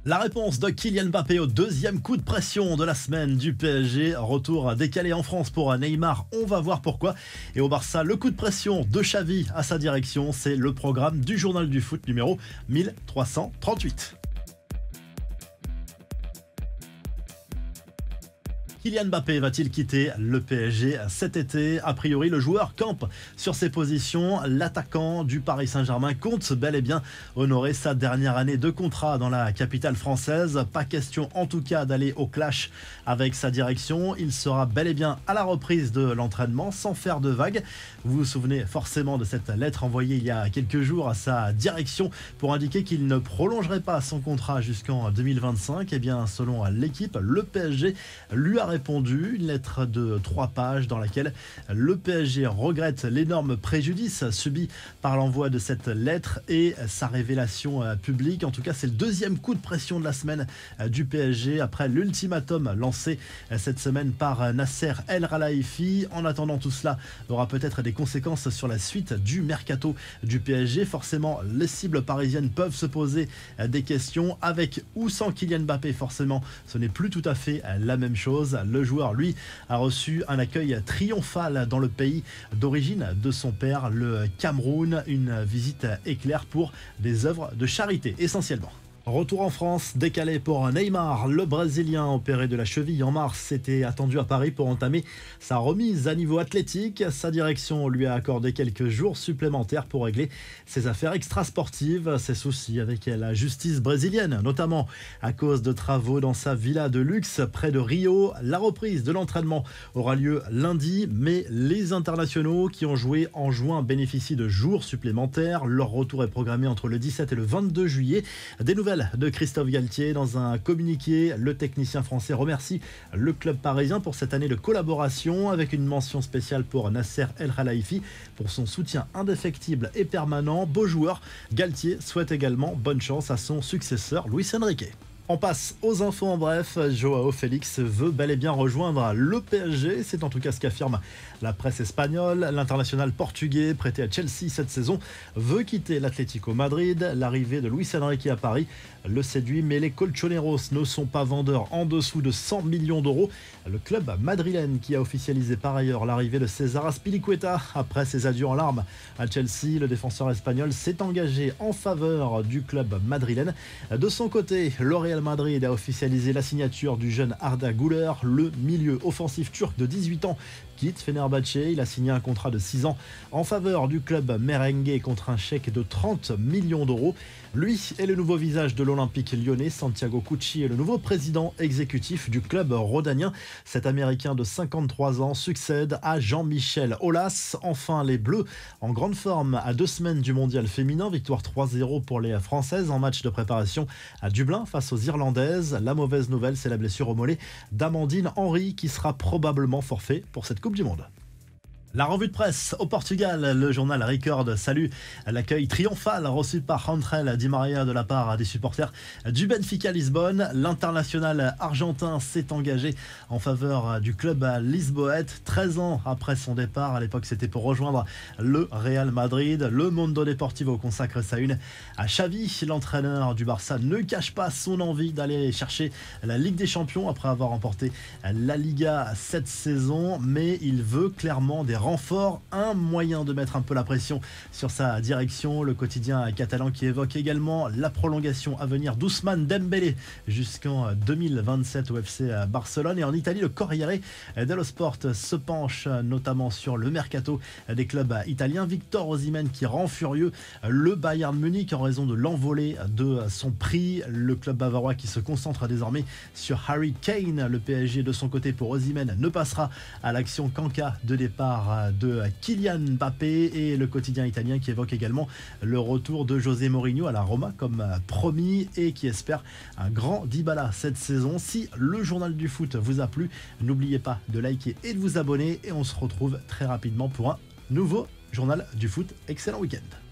La réponse de Kylian Mbappé au deuxième coup de pression de la semaine du PSG. Retour décalé en France pour Neymar, on va voir pourquoi. Et au Barça, le coup de pression de Xavi à sa direction, c'est le programme du journal du foot numéro 1338. Kylian Mbappé va-t-il quitter le PSG cet été? A priori, le joueur campe sur ses positions. L'attaquant du Paris Saint-Germain compte bel et bien honorer sa dernière année de contrat dans la capitale française. Pas question en tout cas d'aller au clash avec sa direction. Il sera bel et bien à la reprise de l'entraînement sans faire de vagues. Vous vous souvenez forcément de cette lettre envoyée il y a quelques jours à sa direction pour indiquer qu'il ne prolongerait pas son contrat jusqu'en 2025. Eh bien, selon l'équipe, le PSG lui a répondu, une lettre de 3 pages dans laquelle le PSG regrette l'énorme préjudice subi par l'envoi de cette lettre et sa révélation publique. En tout cas, c'est le deuxième coup de pression de la semaine du PSG après l'ultimatum lancé cette semaine par Nasser El Khelaifi. En attendant, tout cela aura peut-être des conséquences sur la suite du mercato du PSG. Forcément, les cibles parisiennes peuvent se poser des questions avec ou sans Kylian Mbappé. Forcément, ce n'est plus tout à fait la même chose. Le joueur, lui, a reçu un accueil triomphal dans le pays d'origine de son père, le Cameroun. Une visite éclair pour des œuvres de charité essentiellement. Retour en France, décalé pour Neymar, le Brésilien opéré de la cheville en mars, était attendu à Paris pour entamer sa remise à niveau athlétique. Sa direction lui a accordé quelques jours supplémentaires pour régler ses affaires extrasportives, ses soucis avec la justice brésilienne, notamment à cause de travaux dans sa villa de luxe près de Rio. La reprise de l'entraînement aura lieu lundi, mais les internationaux qui ont joué en juin bénéficient de jours supplémentaires. Leur retour est programmé entre le 17 et le 22 juillet. Des nouvelles de Christophe Galtier. Dans un communiqué, le technicien français remercie le club parisien pour cette année de collaboration, avec une mention spéciale pour Nasser El Khelaifi pour son soutien indéfectible et permanent. Beau joueur, Galtier souhaite également bonne chance à son successeur Luis Enrique. On passe aux infos en bref. Joao Félix veut bel et bien rejoindre le PSG. C'est en tout cas ce qu'affirme la presse espagnole. L'international portugais, prêté à Chelsea cette saison, veut quitter l'Atlético Madrid. L'arrivée de Luis Enrique à Paris le séduit, mais les colchoneros ne sont pas vendeurs en dessous de 100 millions d'euros. Le club madrilène, qui a officialisé par ailleurs l'arrivée de César Azpilicueta après ses adieux en larmes à Chelsea, le défenseur espagnol s'est engagé en faveur du club madrilène. De son côté, le Real Madrid a officialisé la signature du jeune Arda Güler, le milieu offensif turc de 18 ans quitte Fenerbahçe. Il a signé un contrat de 6 ans en faveur du club merengue contre un chèque de 30 millions d'euros. Lui est le nouveau visage de l'Olympique lyonnais. Santiago Cucci est le nouveau président exécutif du club rhodanien. Cet Américain de 53 ans succède à Jean-Michel Aulas. Enfin, les Bleus en grande forme à 2 semaines du mondial féminin. Victoire 3-0 pour les Françaises en match de préparation à Dublin face aux Irlandaises. La mauvaise nouvelle, c'est la blessure au mollet d'Amandine Henry qui sera probablement forfait pour cette Coupe du Monde. La revue de presse au Portugal, le journal Record salue l'accueil triomphal reçu par Ángel Di Maria de la part des supporters du Benfica Lisbonne. L'international argentin s'est engagé en faveur du club lisboète 13 ans après son départ. À l'époque, c'était pour rejoindre le Real Madrid. Le Mundo Deportivo consacre sa une à Xavi. L'entraîneur du Barça ne cache pas son envie d'aller chercher la Ligue des Champions après avoir remporté la Liga cette saison, mais il veut clairement des renfort, un moyen de mettre un peu la pression sur sa direction. Le quotidien catalan qui évoque également la prolongation à venir d'Ousmane Dembélé jusqu'en 2027 au FC Barcelone. Et en Italie, le Corriere dello Sport se penche notamment sur le mercato des clubs italiens. Victor Osimhen qui rend furieux le Bayern Munich en raison de l'envolée de son prix. Le club bavarois qui se concentre désormais sur Harry Kane. Le PSG de son côté pour Osimhen ne passera à l'action qu'en cas de départ de Kylian Mbappé. Et le quotidien italien qui évoque également le retour de José Mourinho à la Roma comme promis et qui espère un grand Dybala cette saison. Si le journal du foot vous a plu, n'oubliez pas de liker et de vous abonner et on se retrouve très rapidement pour un nouveau journal du foot. Excellent week-end.